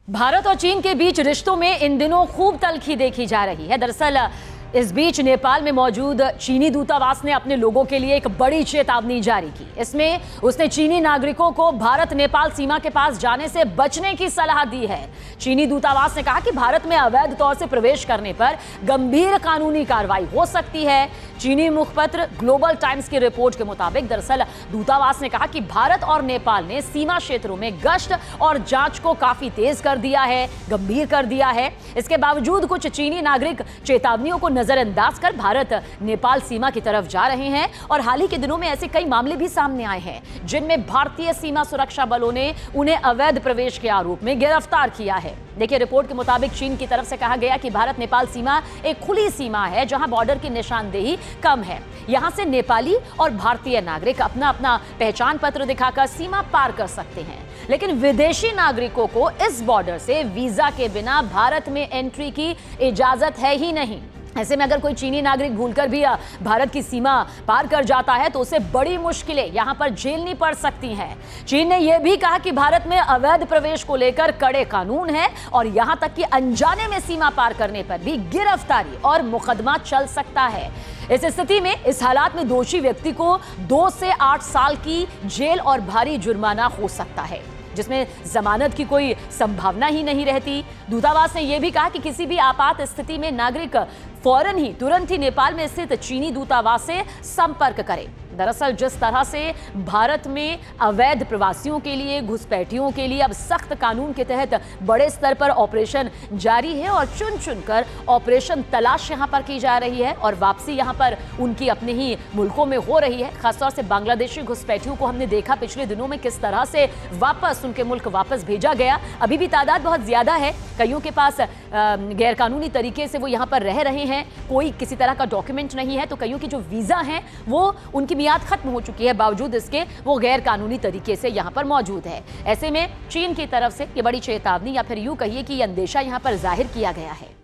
भारत और चीन के बीच रिश्तों में इन दिनों खूब तल्खी देखी जा रही है। दरअसल इस बीच नेपाल में मौजूद चीनी दूतावास ने अपने लोगों के लिए एक बड़ी चेतावनी जारी की। इसमें उसने चीनी नागरिकों को भारत नेपाल सीमा के पास जाने से बचने की सलाह दी है। चीनी दूतावास ने कहा कि भारत में अवैध तौर से प्रवेश करने पर गंभीर कानूनी कार्रवाई हो सकती है। चीनी मुखपत्र ग्लोबल टाइम्स की रिपोर्ट के मुताबिक दरअसल दूतावास ने कहा कि भारत और नेपाल ने सीमा क्षेत्रों में गश्त और जांच को काफी तेज कर दिया है, गंभीर कर दिया है। इसके बावजूद कुछ चीनी नागरिक चेतावनियों को नजरअंदाज कर भारत नेपाल सीमा की तरफ जा रहे हैं और हाल ही के दिनों में ऐसे कई मामले भी सामने आए हैं जिनमें भारतीय सीमा सुरक्षा बलों ने उन्हें अवैध प्रवेश के आरोप में गिरफ्तार किया है। देखिए, रिपोर्ट के मुताबिक चीन की तरफ से कहा गया कि भारत नेपाल सीमा एक खुली सीमा है जहां बॉर्डर की निशानदेही कम है। यहां से नेपाली और भारतीय नागरिक अपना अपना पहचान पत्र दिखाकर सीमा पार कर सकते हैं, लेकिन विदेशी नागरिकों को इस बॉर्डर से वीजा के बिना भारत में एंट्री की इजाजत है ही नहीं। ऐसे में अगर कोई चीनी नागरिक भूलकर भी भारत की सीमा पार कर जाता है तो उसे बड़ी मुश्किलें यहां पर झेलनी पड़ सकती हैं। चीन ने यह भी कहा कि भारत में अवैध प्रवेश को लेकर कड़े कानून हैं और यहां तक कि अनजाने में सीमा पार करने पर भी गिरफ्तारी और मुकदमा चल सकता है। इस स्थिति में इस हालात में दोषी व्यक्ति को 2 से 8 साल की जेल और भारी जुर्माना हो सकता है, जिसमें जमानत की कोई संभावना ही नहीं रहती। दूतावास ने यह भी कहा कि किसी भी आपात स्थिति में नागरिक तुरंत ही नेपाल में स्थित चीनी दूतावास से संपर्क करे। दरअसल जिस तरह से भारत में अवैध प्रवासियों के लिए, घुसपैठियों के लिए अब सख्त कानून के तहत बड़े स्तर पर ऑपरेशन जारी है और चुन चुनकर ऑपरेशन तलाश यहां पर की जा रही है और वापसी यहां पर उनकी अपने ही मुल्कों में हो रही है। खासतौर से बांग्लादेशी घुसपैठियों को हमने देखा पिछले दिनों में किस तरह से वापस उनके मुल्क वापस भेजा गया। अभी भी तादाद बहुत ज्यादा है, कईयों के पास गैरकानूनी तरीके से वो यहाँ पर रह रहे हैं, कोई किसी तरह का डॉक्यूमेंट नहीं है, तो कईयों की जो वीजा हैं वो उनकी मियाद खत्म हो चुकी है, बावजूद इसके वो गैर कानूनी तरीके से यहाँ पर मौजूद है। ऐसे में चीन की तरफ से ये बड़ी चेतावनी या फिर यूं कहिए कि ये अंदेशा यहाँ पर जाहिर किया गया है।